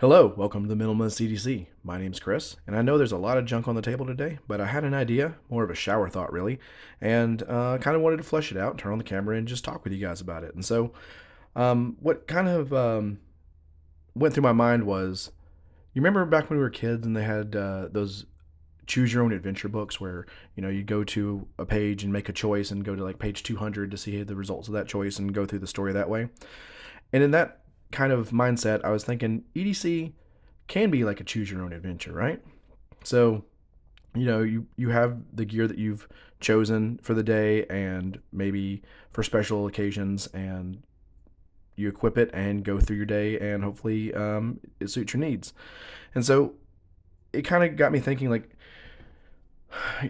Hello, welcome to the Minimalist CDC. My name's Chris, and I know there's a lot of junk on the table today, but I had an idea, more of a shower thought really, and kind of wanted to flesh it out, turn on the camera, and just talk with you guys about it. And so, what kind of went through my mind was, you remember back when we were kids and they had those choose your own adventure books where you go to a page and make a choice and go to like page 200 to see the results of that choice and go through the story that way. And in that kind of mindset, I was thinking EDC can be like a choose your own adventure, right? So, you have the gear that you've chosen for the day and maybe for special occasions, and you equip it and go through your day, and hopefully it suits your needs. And so it kind of got me thinking, like,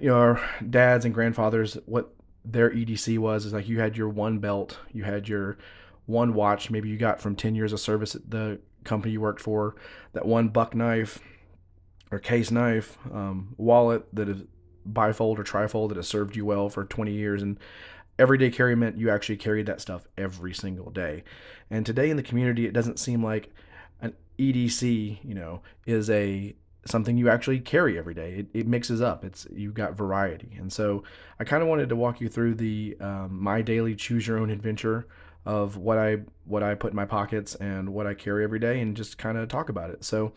our dads and grandfathers, what their EDC was is like you had your one belt, you had your one watch, maybe you got from 10 years of service at the company you worked for, that one buck knife or case knife, wallet that is bifold or trifold that has served you well for 20 years. And everyday carry meant you actually carried that stuff every single day. And today in the community, it doesn't seem like an EDC, is a something you actually carry every day. It mixes up. It's you've got variety, and so I kind of wanted to walk you through the my daily choose your own adventure of what I put in my pockets and what I carry every day, and just kind of talk about it. So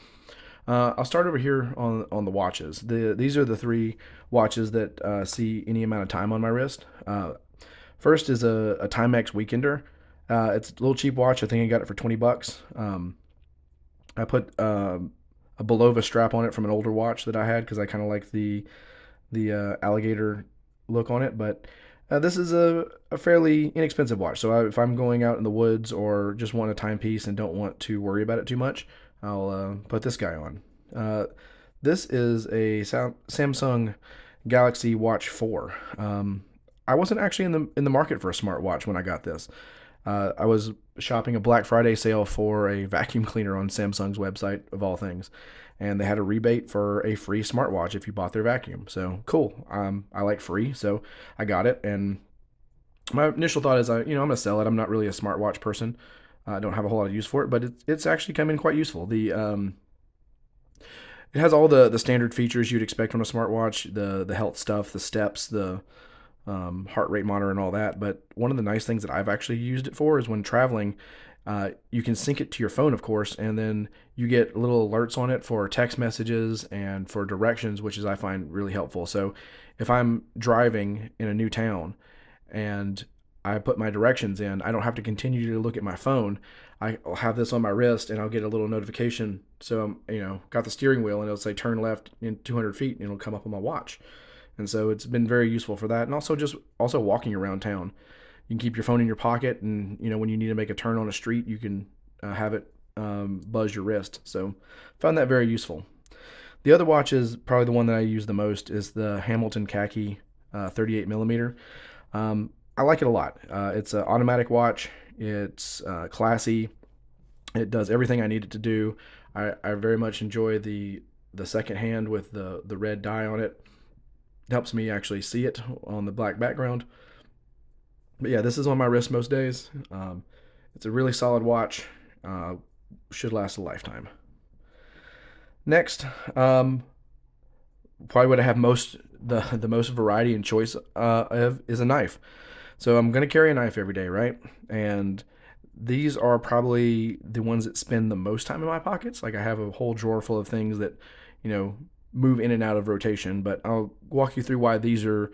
I'll start over here on the watches. These are the three watches that see any amount of time on my wrist. First is a Timex Weekender. It's a little cheap watch. I think I got it for $20. I put a Belova strap on it from an older watch that I had because I kind of like the alligator look on it. But this is a fairly inexpensive watch. So if I'm going out in the woods or just want a timepiece and don't want to worry about it too much, I'll put this guy on. Uh, this is a Samsung Galaxy Watch 4. I wasn't actually in the market for a smartwatch when I got this. I was shopping a Black Friday sale for a vacuum cleaner on Samsung's website, of all things, and they had a rebate for a free smartwatch if you bought their vacuum. So cool. I like free, so I got it. And my initial thought is, I'm gonna sell it. I'm not really a smartwatch person. I don't have a whole lot of use for it, but it's actually come in quite useful. It has all the standard features you'd expect from a smartwatch, the health stuff, the steps, the heart rate monitor, and all that. But one of the nice things that I've actually used it for is when traveling, you can sync it to your phone, of course, and then you get little alerts on it for text messages and for directions, which is I find really helpful. So if I'm driving in a new town and I put my directions in, I don't have to continue to look at my phone. I'll have this on my wrist and I'll get a little notification. So got the steering wheel and it'll say turn left in 200 feet and it'll come up on my watch. And so it's been very useful for that. And also just also walking around town. You can keep your phone in your pocket, and when you need to make a turn on a street, you can have it buzz your wrist. So found that very useful. The other watch is probably the one that I use the most is the Hamilton Khaki 38 millimeter. I like it a lot. It's an automatic watch. It's classy. It does everything I need it to do. I very much enjoy the second hand with the red dye on it. It helps me actually see it on the black background. But yeah, this is on my wrist most days. It's a really solid watch. Should last a lifetime. Next, probably what I have the most variety and choice of is a knife. So I'm gonna carry a knife every day, right? And these are probably the ones that spend the most time in my pockets. Like I have a whole drawer full of things that, you know, move in and out of rotation. But I'll walk you through why these are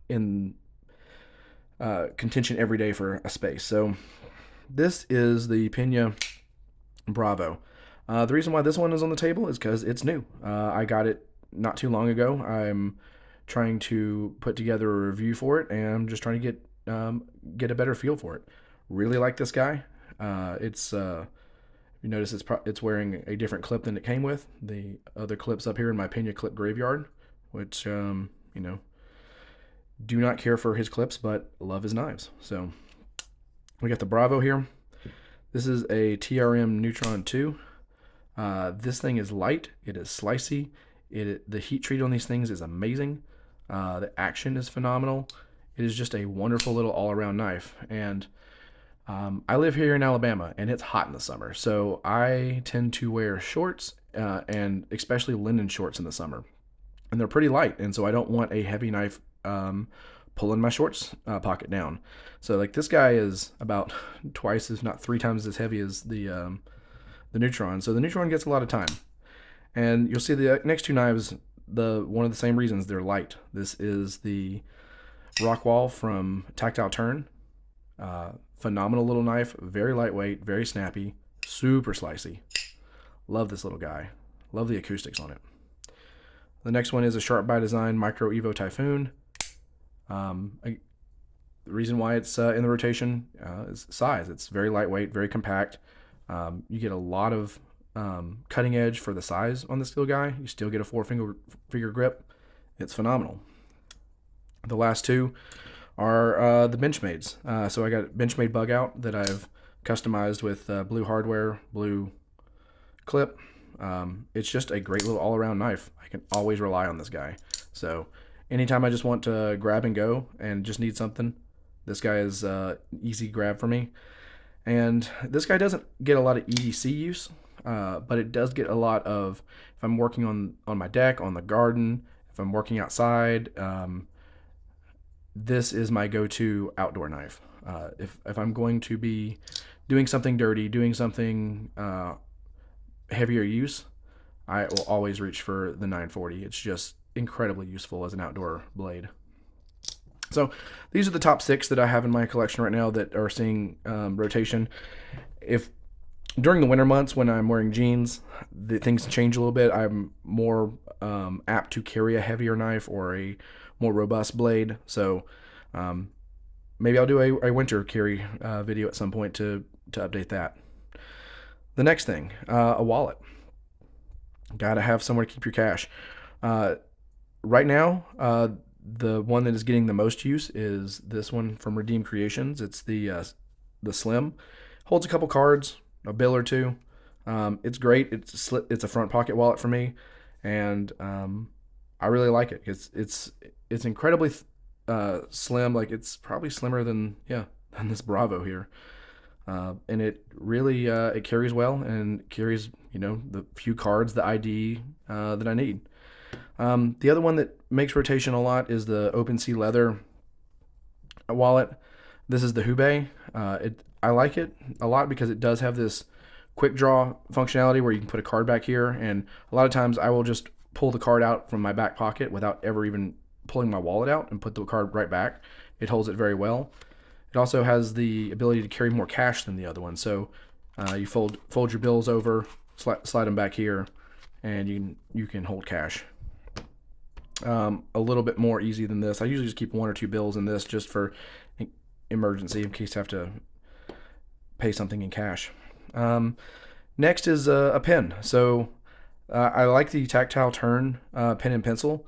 in contention every day for a space. So this is the Pena Bravo. The reason why this one is on the table is because it's new. I got it not too long ago. I'm trying to put together a review for it, and I'm just trying to get a better feel for it. Really like this guy. It's you notice it's wearing a different clip than it came with. The other clips up here in my Pena clip graveyard, which do not care for his clips, but love his knives. So we got the Bravo here. This is a TRM Neutron 2. This thing is light. It is slicey. The heat treat on these things is amazing. The action is phenomenal. It is just a wonderful little all-around knife. And I live here in Alabama and it's hot in the summer, so I tend to wear shorts and especially linen shorts in the summer. And they're pretty light, and so I don't want a heavy knife pulling my shorts pocket down. So like this guy is about twice, if not three times, as heavy as the Neutron. So the Neutron gets a lot of time, and you'll see the next two knives. The one of the same reasons they're light. This is the Rockwall from Tactile Turn. Phenomenal little knife, very lightweight, very snappy, super slicey. Love this little guy. Love the acoustics on it. The next one is a Sharp by Design Micro Evo Typhoon. The reason why it's in the rotation is size. It's very lightweight, very compact. You get a lot of cutting edge for the size on this little guy. You still get a four-finger grip. It's phenomenal. The last two are the Benchmades. So I got Benchmade Bug Out that I've customized with blue hardware, blue clip. It's just a great little all-around knife. I can always rely on this guy. So anytime I just want to grab and go and just need something, this guy is easy grab for me. And this guy doesn't get a lot of EDC use, but it does get a lot of, if I'm working on my deck, on the garden, if I'm working outside, this is my go-to outdoor knife. If I'm going to be doing something dirty, doing something heavier use, I will always reach for the 940. It's just incredibly useful as an outdoor blade. So these are the top 6 that I have in my collection right now that are seeing rotation. If during the winter months when I'm wearing jeans, things change a little bit. I'm more apt to carry a heavier knife or a more robust blade. So maybe I'll do a winter carry video at some point to update that. The next thing, a wallet. Gotta have somewhere to keep your cash. Right now, the one that is getting the most use is this one from Redeem Creations. It's the Slim. Holds a couple cards, a bill or two. It's great. It's a front pocket wallet for me, and I really like it. It's incredibly slim. Like it's probably slimmer than this Bravo here. And it really it carries well and carries the few cards, the ID that I need. The other one that makes rotation a lot is the OpenSea Leather wallet. This is the Hubei. I like it a lot because it does have this quick draw functionality where you can put a card back here, and a lot of times I will just pull the card out from my back pocket without ever even pulling my wallet out and put the card right back. It holds it very well. It also has the ability to carry more cash than the other one. So you fold your bills over, slide them back here, and you can hold cash. A little bit more easy than this. I usually just keep 1 or 2 bills in this just for emergency in case I have to pay something in cash. Next is a pen. So I like the Tactile Turn pen and pencil.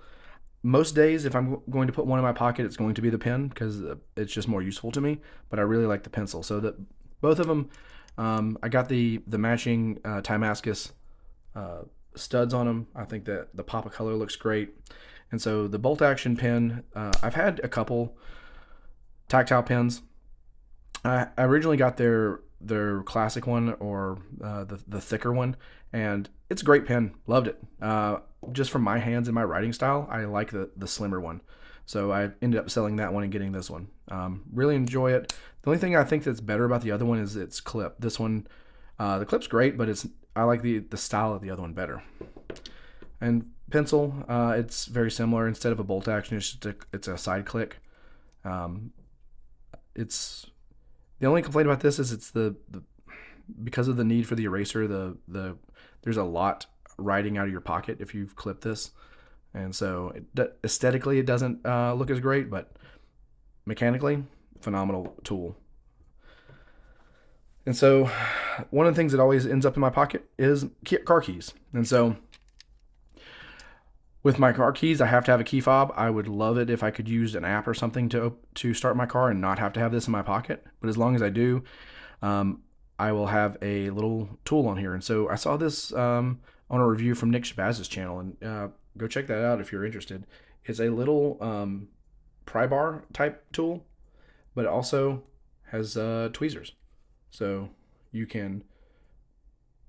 Most days, if I'm going to put one in my pocket, it's going to be the pen because it's just more useful to me. But I really like the pencil. So that both of them, I got the matching Timascus studs on them. I think that the pop of color looks great. And so the bolt action pen, I've had a couple tactile pens. I originally got their classic one or the thicker one, and it's a great pen. Loved it. Just from my hands and my writing style, I like the slimmer one. So I ended up selling that one and getting this one. Really enjoy it. The only thing I think that's better about the other one is its clip. This one, the clip's great, but I like the style of the other one better. And pencil, it's very similar. Instead of a bolt action, it's a side click. It's the only complaint about this is it's the because of the need for the eraser. There's a lot riding out of your pocket if you've clipped this, and so aesthetically it doesn't look as great, but mechanically, phenomenal tool. And so one of the things that always ends up in my pocket is car keys. And so with my car keys, I have to have a key fob. I would love it if I could use an app or something to start my car and not have to have this in my pocket. But as long as I do, I will have a little tool on here. And so I saw this on a review from Nick Shabazz's channel, and go check that out if you're interested. It's a little pry bar type tool, but it also has tweezers. So you can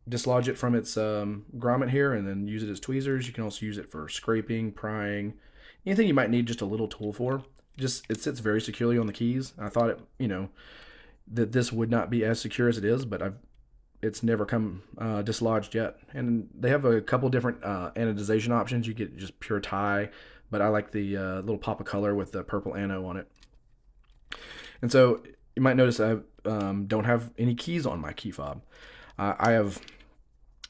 dislodge it from its grommet here and then use it as tweezers. You can also use it for scraping, prying, anything you might need just a little tool for. Just it sits very securely on the keys. I thought that this would not be as secure as it is, but it's never come dislodged yet. And they have a couple different anodization options. You get just pure tie, but I like the little pop of color with the purple ano on it. And so you might notice I don't have any keys on my key fob. I have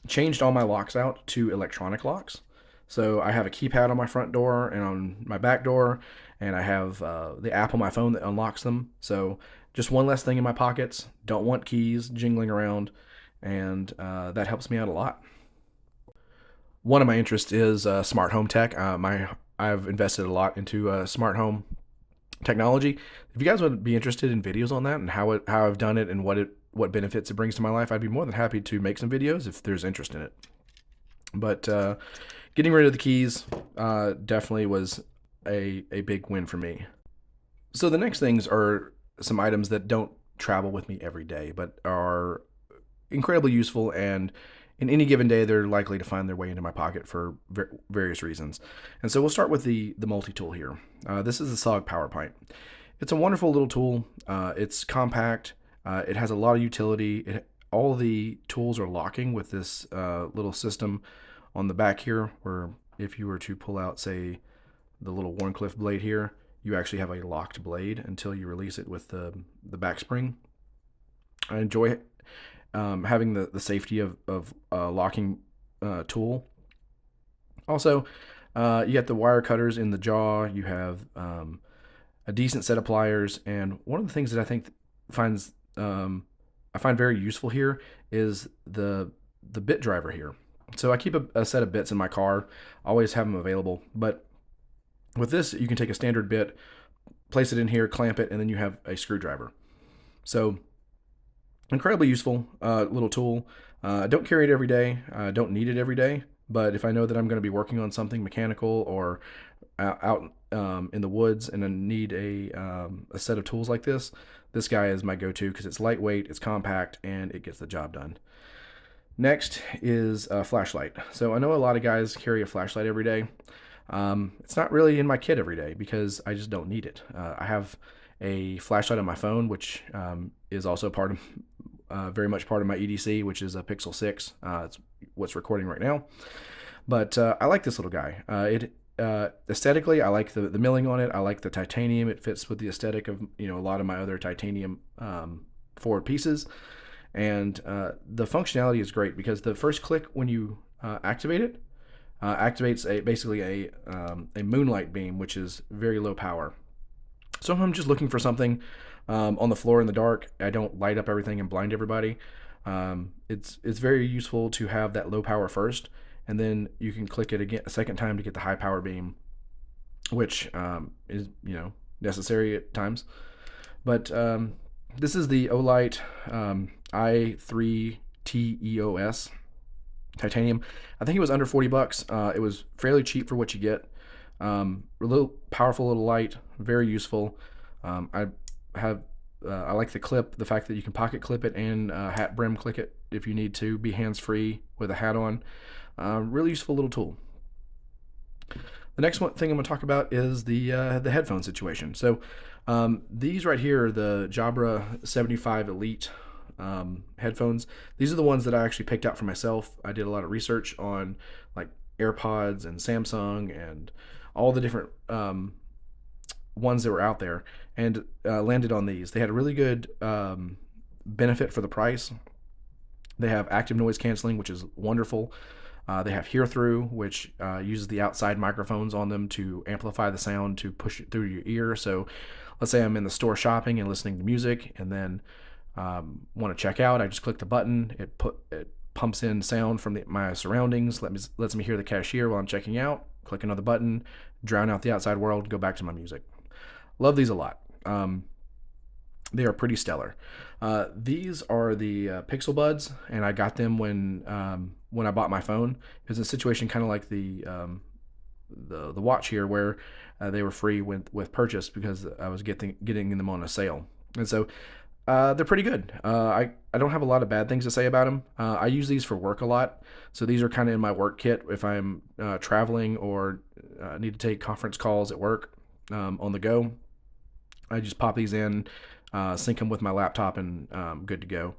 changed all my locks out to electronic locks. So I have a keypad on my front door and on my back door, and I have the app on my phone that unlocks them. So just one less thing in my pockets. Don't want keys jingling around, and that helps me out a lot. One of my interests is smart home tech. I've invested a lot into smart home technology. If you guys would be interested in videos on that and how I've done it and what benefits it brings to my life, I'd be more than happy to make some videos if there's interest in it. But getting rid of the keys definitely was a big win for me. So the next things are some items that don't travel with me every day, but are incredibly useful, and in any given day, they're likely to find their way into my pocket for various reasons. And so we'll start with the multi-tool here. This is the SOG Power Pint. It's a wonderful little tool. It's compact. It has a lot of utility. All the tools are locking with this little system on the back here, where if you were to pull out, say, the little Wharncliffe blade here, you actually have a locked blade until you release it with the back spring. I enjoy having the safety of a locking tool. Also, you got the wire cutters in the jaw. You have a decent set of pliers, and one of the things that I think I find very useful here is the bit driver here. So I keep a set of bits in my car, always have them available. But with this, you can take a standard bit, place it in here, clamp it, and then you have a screwdriver. So incredibly useful little tool. I don't carry it every day. I don't need it every day. But if I know that I'm going to be working on something mechanical or out in the woods and I need a set of tools like this guy is my go-to because it's lightweight, it's compact, and it gets the job done. Next is a flashlight. So I know a lot of guys carry a flashlight every day. It's not really in my kit every day because I just don't need it. I have a flashlight on my phone, which is also very much part of my EDC, which is a Pixel 6. It's what's recording right now. But I like this little guy. Aesthetically, I like the milling on it. I like the titanium. It fits with the aesthetic of a lot of my other titanium forward pieces. And the functionality is great because the first click when you activate it activates basically a moonlight beam, which is very low power. So if I'm just looking for something on the floor in the dark, I don't light up everything and blind everybody. It's very useful to have that low power first, and then you can click it again a second time to get the high power beam, which is necessary at times. But this is the Olight i3TEOS titanium. I think it was under $40. It was fairly cheap for what you get. A little powerful little light, very useful. I like the clip, the fact that you can pocket clip it and hat brim click it if you need to be hands-free with a hat on. Really useful little tool. The next thing I'm going to talk about is the headphone situation. So these right here are the Jabra 75 Elite headphones. These are the ones that I actually picked out for myself. I did a lot of research on like AirPods and Samsung and all the different ones that were out there, and landed on these. They had a really good benefit for the price. They have active noise canceling, which is wonderful. They have hear through, which uses the outside microphones on them to amplify the sound to push it through your ear. So let's say I'm in the store shopping and listening to music, and then want to check out. I just click the button. It pumps in sound from my surroundings. Lets me hear the cashier while I'm checking out. Click another button, drown out the outside world, go back to my music. Love these a lot. They are pretty stellar. These are the Pixel Buds, and I got them when I bought my phone. It was a situation kind of like the watch here, where they were free with purchase because I was getting them on a sale. And so They're pretty good. I don't have a lot of bad things to say about them. I use these for work a lot, so these are kind of in my work kit if I'm traveling or need to take conference calls at work on the go. I just pop these in, sync them with my laptop, and good to go.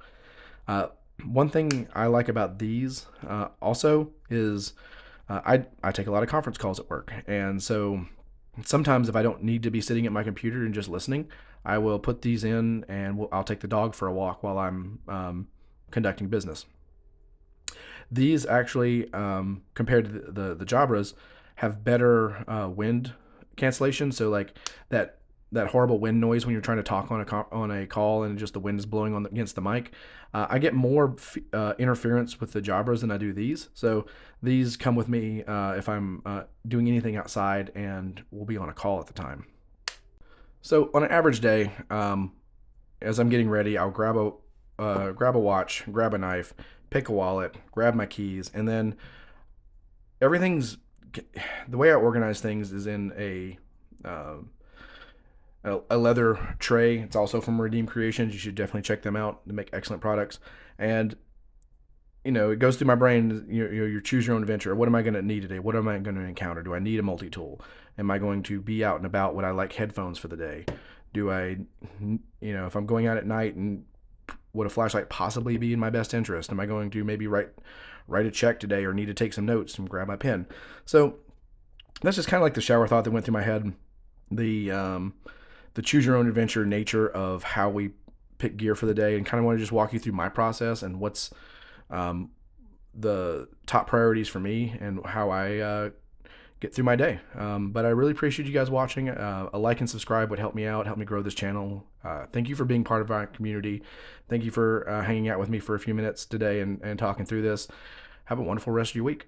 Uh, One thing I like about these also is I take a lot of conference calls at work, and so sometimes if I don't need to be sitting at my computer and just listening, I will put these in and I'll take the dog for a walk while I'm conducting business. These actually, compared to the Jabras, have better wind cancellation. So like that horrible wind noise when you're trying to talk on a call and just the wind is blowing against the mic. I get more interference with the Jabras than I do these. So these come with me if I'm doing anything outside and we'll be on a call at the time. So on an average day, as I'm getting ready, I'll grab a watch, grab a knife, pick a wallet, grab my keys, and then everything's the way I organize things is in a leather tray. It's also from Redeem Creations. You should definitely check them out. They make excellent products. And it goes through my brain. You choose your own adventure. What am I going to need today? What am I going to encounter? Do I need a multi-tool? Am I going to be out and about? Would I like headphones for the day? Do I, if I'm going out at night, and would a flashlight possibly be in my best interest? Am I going to maybe write a check today or need to take some notes and grab my pen? So that's just kind of like the shower thought that went through my head. The choose your own adventure nature of how we pick gear for the day, and kind of want to just walk you through my process and what's the top priorities for me and how I get through my day. But I really appreciate you guys watching. A like and subscribe would help me out, help me grow this channel. Thank you for being part of our community. Thank you for hanging out with me for a few minutes today and talking through this. Have a wonderful rest of your week.